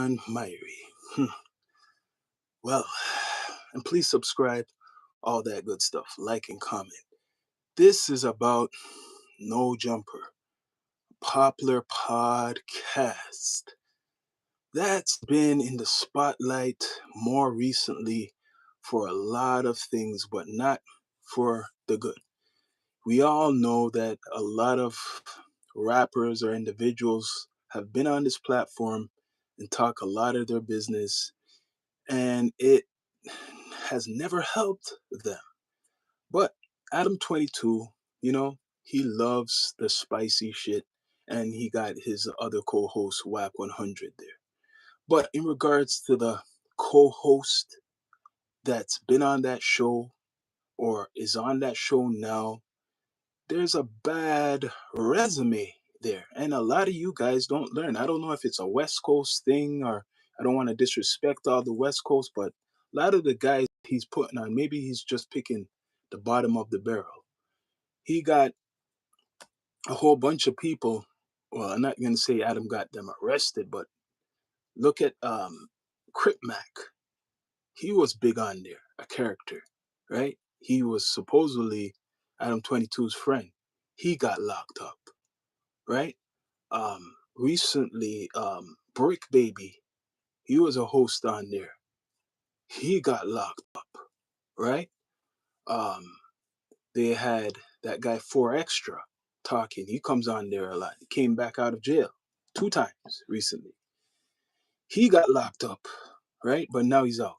everyone, Myri. Well, and please subscribe, all that good stuff, like and comment. This is about No Jumper, popular podcast that's been in the spotlight more recently for a lot of things, but not for the good. We all know that a lot of rappers or individuals have been on this platform and talk a lot of their business, and it has never helped them. But Adam 22, he loves the spicy shit, and he got his other co-host Whack 100 there. But in regards to the co-host that's been on that show or is on that show now, there's a bad resume there. And a lot of you guys don't learn. I don't know if it's a West Coast thing, or I don't want to disrespect all the West Coast, but a lot of the guys he's putting on, maybe he's just picking the bottom of the barrel. He got a whole bunch of people. Well, I'm not going to say Adam got them arrested, but look at Crip Mac. He was big on there, a character, right? He was supposedly Adam 22's friend. He got locked up, right? Recently, Brick Baby, he was a host on there. He got locked up, right? Um, they had that guy 4 Extra talking. He comes on there a lot. He came back out of jail 2 times recently. He got locked up, right? But now he's out.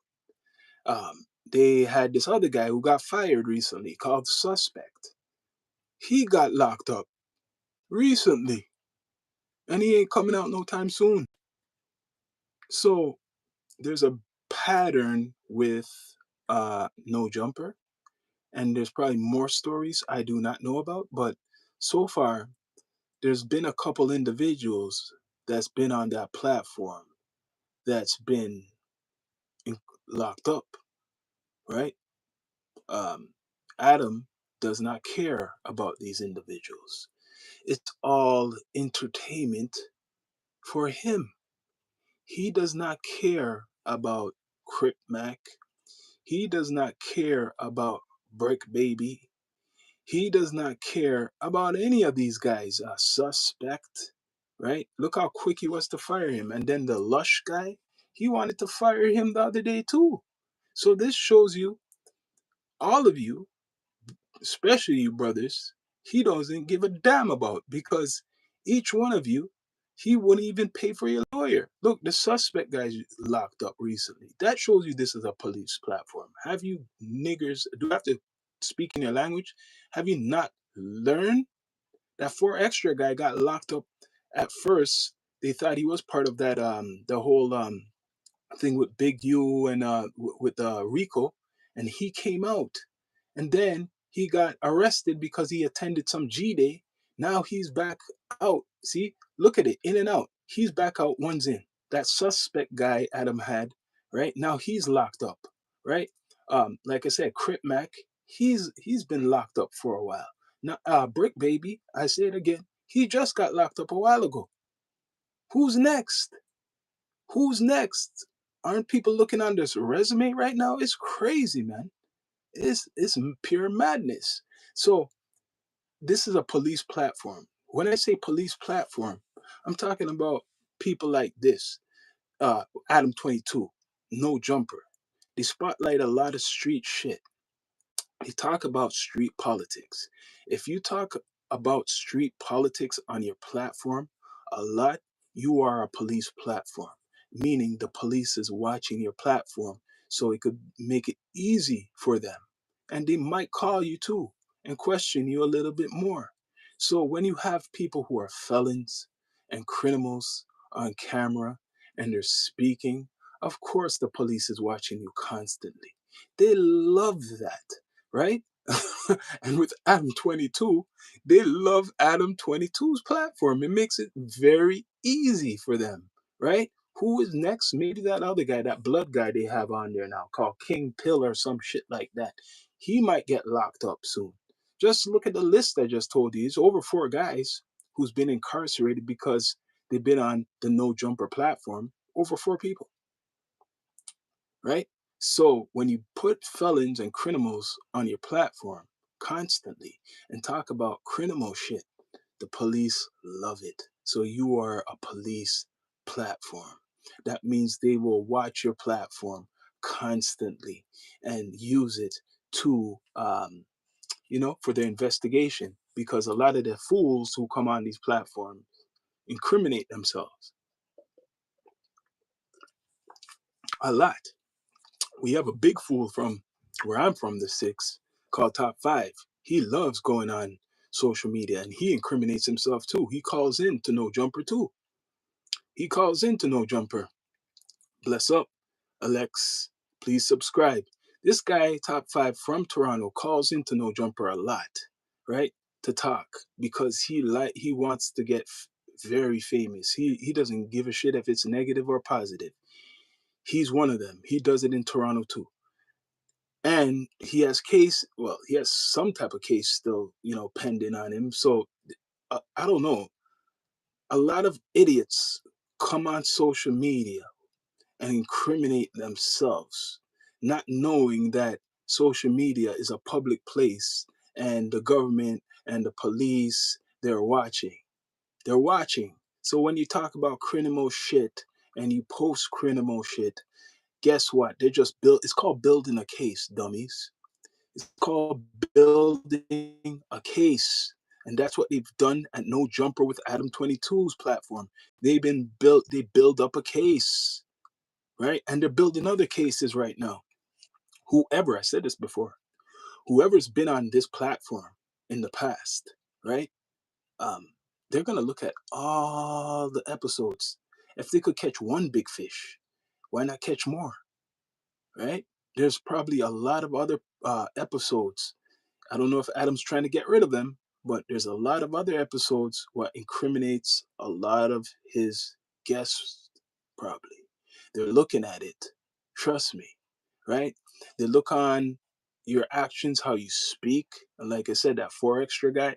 They had this other guy who got fired recently called Suspect. He got locked up recently, and he ain't coming out no time soon. So there's a pattern with No Jumper, and there's probably more stories I do not know about, but so far there's been a couple individuals that's been on that platform that's been locked up, right? Um, Adam does not care about these individuals. It's all entertainment for him. He does not care about Crip Mac. He does not care about Brick Baby. He does not care about any of these guys. Suspect, right? Look how quick he was to fire him. And then the Lush guy, he wanted to fire him the other day too. So this shows you, all of you, especially you brothers, he doesn't give a damn about, because each one of you, he wouldn't even pay for your lawyer. Look, the Suspect guy's locked up recently. That shows you this is a police platform. Have you niggers, do I have to speak in your language? Have you not learned that 4 Extra guy got locked up at first? They thought he was part of that the whole thing with Big U and with Rico, and he came out, and then he got arrested because he attended some G Day. Now he's back out. See, look at it, in and out. He's back out. One's in. That Suspect guy Adam had, right now he's locked up, right? Like I said, Crip Mac, he's been locked up for a while. Now, Brick Baby, I say it again, he just got locked up a while ago. Who's next? Who's next? Aren't people looking on this resume right now? It's crazy, man. It's pure madness. So this is a police platform. When I say police platform, I'm talking about people like this. Adam 22, No Jumper. They spotlight a lot of street shit. They talk about street politics. If you talk about street politics on your platform a lot, you are a police platform, meaning the police is watching your platform so it could make it easy for them. And they might call you too and question you a little bit more. So when you have people who are felons and criminals on camera and they're speaking, of course the police is watching you constantly. They love that, right? And with Adam 22, they love Adam 22's platform. It makes it very easy for them, right? Who is next? Maybe that other guy, that blood guy they have on there now called King Pill or some shit like that. He might get locked up soon. Just look at the list I just told you. It's over 4 guys who's been incarcerated because they've been on the No Jumper platform. over four people, right? So when you put felons and criminals on your platform constantly and talk about criminal shit, the police love it. So you are a police platform. That means they will watch your platform constantly and use it to, for their investigation. Because a lot of the fools who come on these platforms incriminate themselves a lot. We have a big fool from where I'm from, the six, called Top Five. He loves going on social media and he incriminates himself too. He calls in to No Jumper too. He calls in to No Jumper. Bless up, Alex. Please subscribe. This guy, Top Five from Toronto, calls into No Jumper a lot, right? To talk because he wants to get very famous. He doesn't give a shit if it's negative or positive. He's one of them. He does it in Toronto too. And he has some type of case still, pending on him. So I don't know. A lot of idiots come on social media and incriminate themselves, not knowing that social media is a public place and the government and the police, they're watching. They're watching. So when you talk about criminal shit and you post criminal shit, guess what? It's called building a case, dummies. It's called building a case. And that's what they've done at No Jumper with Adam 22's platform. They build up a case, right? And they're building other cases right now. I said this before, whoever's been on this platform in the past, right? Um, they're gonna look at all the episodes. If they could catch one big fish, why not catch more, right? There's probably a lot of other episodes. I don't know if Adam's trying to get rid of them, but there's a lot of other episodes what incriminates a lot of his guests, probably. They're looking at it. Trust me, right? They look on your actions, how you speak. And like I said, that four extra guy,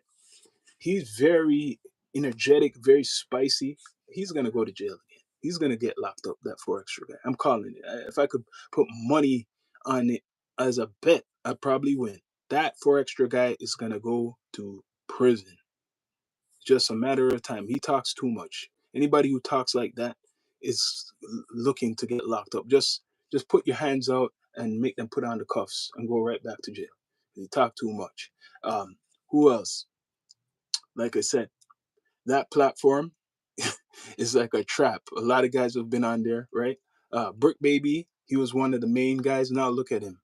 he's very energetic, very spicy. He's gonna go to jail again. He's gonna get locked up. That four extra guy. I'm calling it. If I could put money on it as a bet, I'd probably win. That four extra guy is gonna go to prison. Just a matter of time. He talks too much. Anybody who talks like that is looking to get locked up. Just put your hands out and make them put on the cuffs and go right back to jail. You talk too much. Who else? Like I said, that platform is like a trap. A lot of guys have been on there, right? Brick Baby, he was one of the main guys. Now look at him,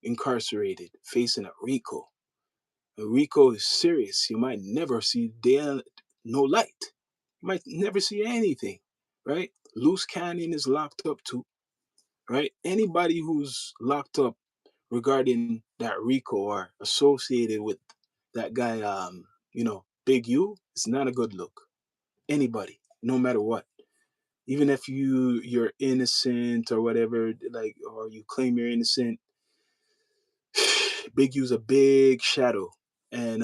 incarcerated, facing a RICO. A RICO is serious. You might never see no light. You might never see anything, right? Loose Canyon is locked up too, right? Anybody who's locked up regarding that RICO or associated with that guy, Big U, it's not a good look. Anybody, no matter what. Even if you're innocent or whatever, like, or you claim you're innocent, Big U's a big shadow, and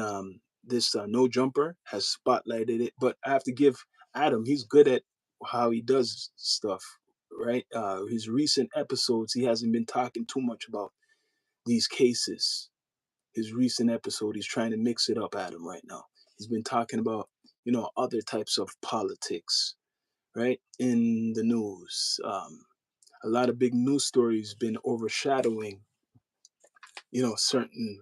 this No Jumper has spotlighted it. But I have to give Adam; he's good at how he does stuff, right? His recent episodes, he hasn't been talking too much about these cases. His recent episode, he's trying to mix it up, Adam, right now. He's been talking about other types of politics, right, in the news. A lot of big news stories been overshadowing, certain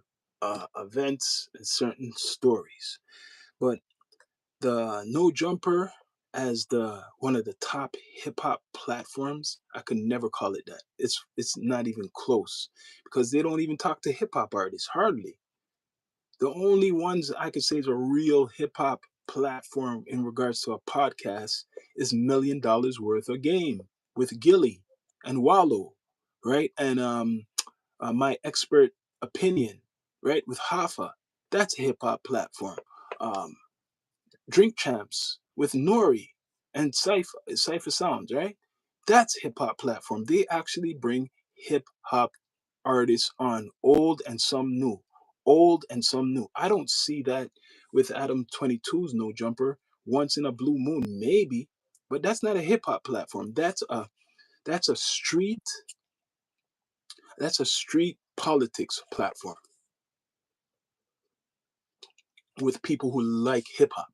events and certain stories. But the No Jumper as the one of the top hip hop platforms, I could never call it that. It's not even close because they don't even talk to hip hop artists hardly. The only ones I could say is a real hip hop platform in regards to a podcast is $1 million worth of game with Gilly and Wallow, right? And my expert opinion, right, with Hafa. That's a hip hop platform. Um, Drink Champs with Nori and Cypher Sounds, right? That's hip hop platform. They actually bring hip hop artists on, old and some new. Old and some new. I don't see that with Adam 22's No Jumper. Once in a blue moon, maybe, But that's not a hip hop platform. That's a street that's a street politics platform with people who like hip hop.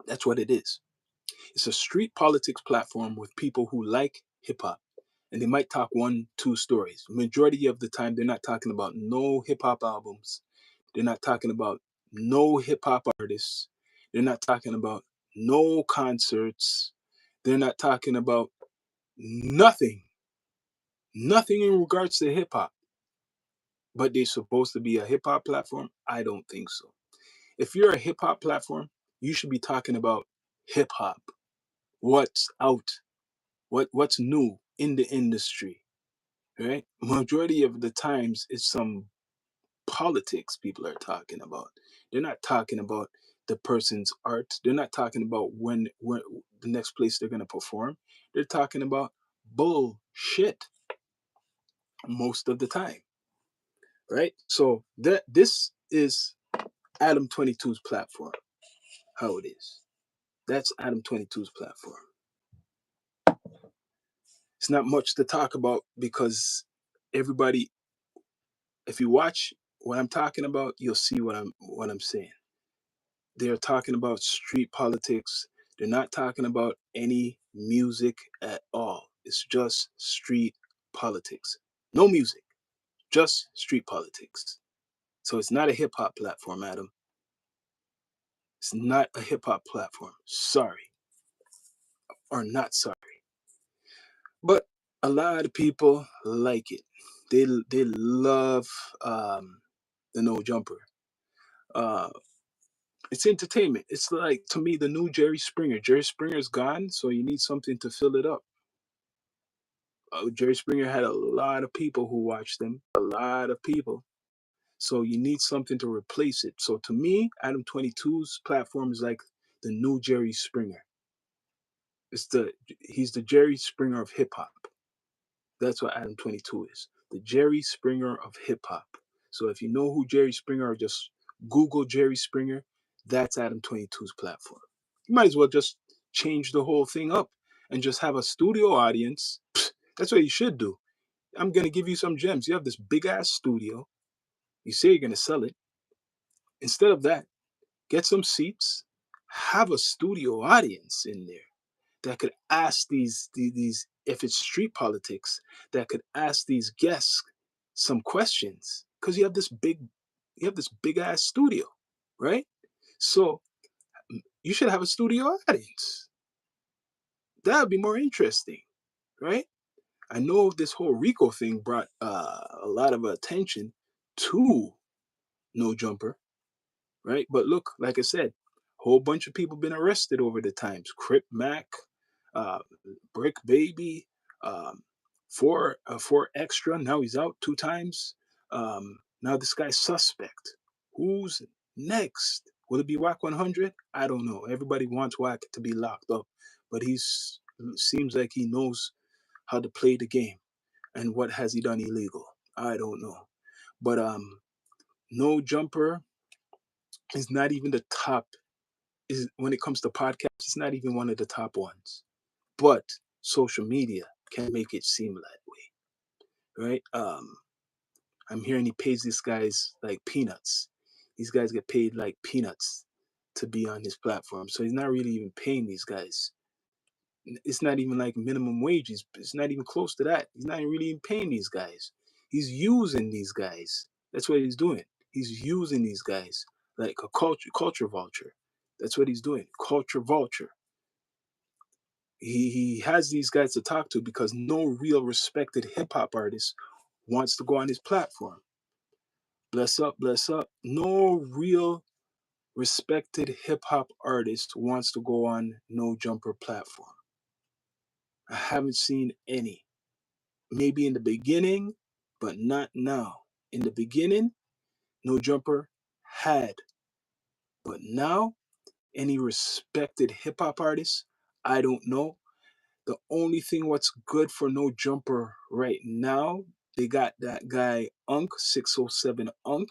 That's what it is. It's a street politics platform with people who like hip hop. And they might talk one, two stories. Majority of the time, they're not talking about no hip hop albums. They're not talking about no hip hop artists. They're not talking about no concerts. They're not talking about nothing, nothing in regards to hip hop. But they're supposed to be a hip hop platform? I don't think so. If you're a hip hop platform, you should be talking about hip hop. What's out? What's new in the industry? Right? Majority of the times it's some politics people are talking about. They're not talking about the person's art. They're not talking about when the next place they're gonna perform. They're talking about bullshit most of the time. Right? So this is Adam 22's platform, how it is. That's Adam 22's platform. It's not much to talk about because everybody, if you watch what I'm talking about, you'll see what I'm saying. They're talking about street politics. They're not talking about any music at all. It's just street politics. No music, just street politics. So it's not a hip hop platform, Adam. It's not a hip hop platform. Sorry, or not sorry. But a lot of people like it. They love the No Jumper. Uh, it's entertainment. It's like, to me, the new Jerry Springer. Jerry Springer's gone, so you need something to fill it up. Jerry Springer had a lot of people who watched him, a lot of people. So you need something to replace it. So to me, Adam 22's platform is like the new Jerry Springer. He's the Jerry Springer of hip hop. That's what Adam 22 is. The Jerry Springer of hip hop. So if you know who Jerry Springer, or just Google Jerry Springer, that's Adam 22's platform. You might as well just change the whole thing up and just have a studio audience. That's what you should do. I'm going to give you some gems. You have this big ass studio. You say you're going to sell it. Instead of that, get some seats, have a studio audience in there that could ask these, if it's street politics, that could ask these guests some questions, because you have this big ass studio, right? So you should have a studio audience. That would be more interesting, right? I know this whole Rico thing brought a lot of attention to No Jumper, right? But look, like I said, a whole bunch of people been arrested over the times. Crip Mac, uh, Brick Baby, four extra. Now he's out 2 times. Now this guy's suspect. Who's next? Will it be Whack 100? I don't know. Everybody wants Whack to be locked up, but seems like he knows how to play the game. And what has he done illegal? I don't know. But No Jumper is not even the top. Is when it comes to podcasts, it's not even one of the top ones. But social media can make it seem that way, right? I'm hearing he pays these guys like peanuts. These guys get paid like peanuts to be on his platform. So he's not really even paying these guys. It's not even like minimum wages. It's not even close to that. He's not really even paying these guys. He's using these guys. That's what he's doing. He's using these guys like a culture vulture. That's what he's doing. Culture vulture. He has these guys to talk to because no real respected hip hop artist wants to go on his platform. Bless up, bless up. No real respected hip hop artist wants to go on No Jumper platform. I haven't seen any. Maybe in the beginning, but not now. In the beginning, No Jumper had, but now, any respected hip hop artist, I don't know. The only thing what's good for No Jumper right now, they got that guy Unk 607 Unk.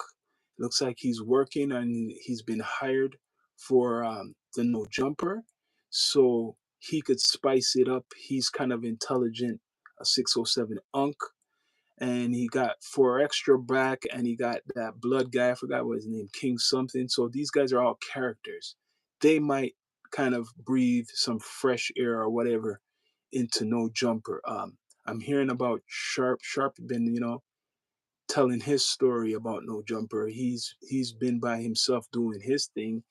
Looks like he's working and he's been hired for the No Jumper. So he could spice it up. He's kind of intelligent, a 607 unk. And he got four extra back, and he got that blood guy. I forgot what his name, King something. So these guys are all characters. They might kind of breathe some fresh air or whatever into No Jumper. I'm hearing about Sharp. Sharp been, telling his story about No Jumper. He's been by himself doing his thing.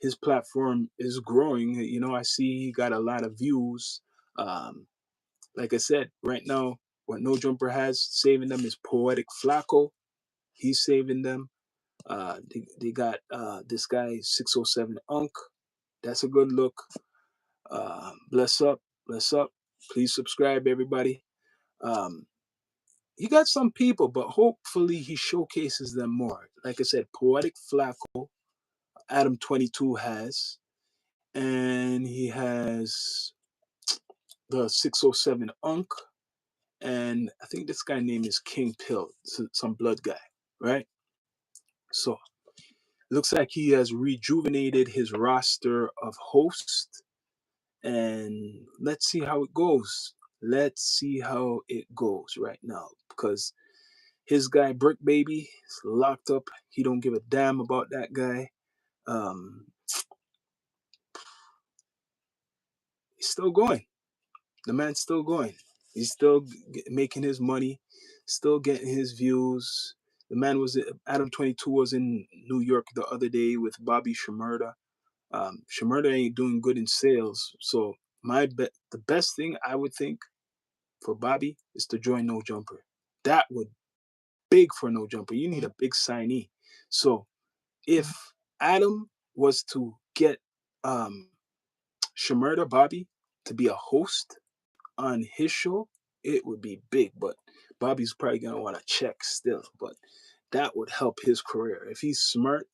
His platform is growing. I see he got a lot of views. Um, like I said, right now, what No Jumper has saving them is Poetic Flacco. He's saving them. They got this guy 607 Unk. That's a good look. Bless up, bless up. Please subscribe, everybody. Um, he got some people, but hopefully he showcases them more. Like I said, Poetic Flacco, Adam 22 has, and he has the 607 Unk, and I think this guy name is King Pill, some blood guy, right? So looks like he has rejuvenated his roster of hosts, and let's see how it goes. Let's see how it goes right now, because his guy Brick Baby is locked up. He don't give a damn about that guy. Um, he's still going. The man's still going. He's still making his money, still getting his views. The man was Adam 22 was in New York the other day with Bobby Shmurda. Shmurda ain't doing good in sales, so the best thing I would think for Bobby is to join No Jumper. That would big for No Jumper. You need a big signee. So if Adam was to get um Shmurda Bobby to be a host on his show, it would be big. But Bobby's probably gonna want to check still. But that would help his career. If he's smart,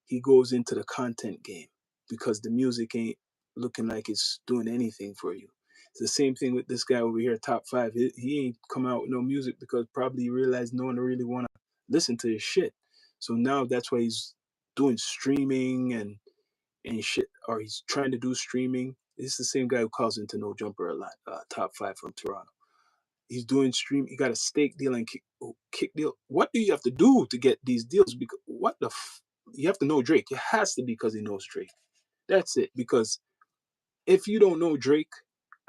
he goes into the content game because the music ain't looking like it's doing anything for you. It's the same thing with this guy over here, top five. He ain't come out with no music because probably he realized no one really want to listen to his shit. So now that's why he's doing streaming and shit, or he's trying to do streaming. It's the same guy who calls into No Jumper a lot, top five from Toronto. He's doing stream. He got a steak deal and kick deal. What do you have to do to get these deals? Because you have to know Drake. It has to be because he knows Drake. That's it. Because if you don't know Drake,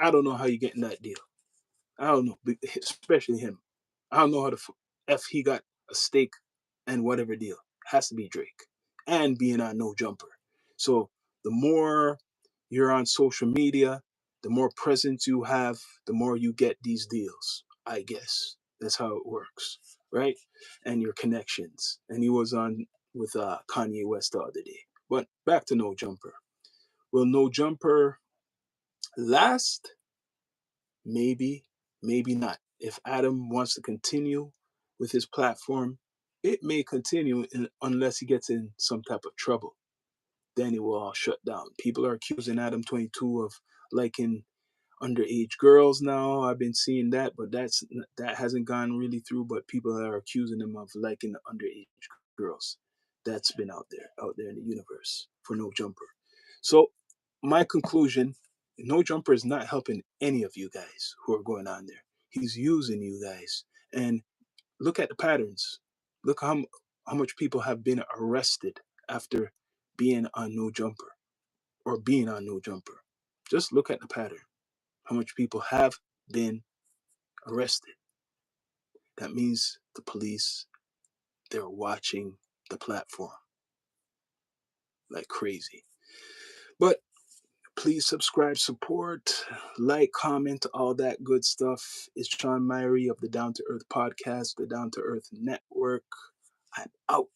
I don't know how you're getting that deal. I don't know, especially him. I don't know how the f he got a steak and whatever deal. Has to be Drake and being on No Jumper. So the more you're on social media, the more presence you have, the more you get these deals. I guess that's how it works, right? And your connections. And he was on with Kanye West the other day. But back to No Jumper. Will No Jumper last? Maybe, maybe not. If Adam wants to continue with his platform, it may continue unless he gets in some type of trouble. Then it will all shut down. People are accusing Adam 22 of liking underage girls now. I've been seeing that, but that hasn't gone really through. But people are accusing him of liking the underage girls. That's been out there in the universe for No Jumper. So my conclusion: No Jumper is not helping any of you guys who are going on there. He's using you guys, and look at the patterns. Look how much people have been arrested after being on No Jumper or being on No Jumper. Just look at the pattern. How much people have been arrested. That means the police, they're watching the platform like crazy. But please subscribe, support, like, comment, all that good stuff. It's Sean Myrie of the Down to Earth podcast, the Down to Earth Network. I'm out.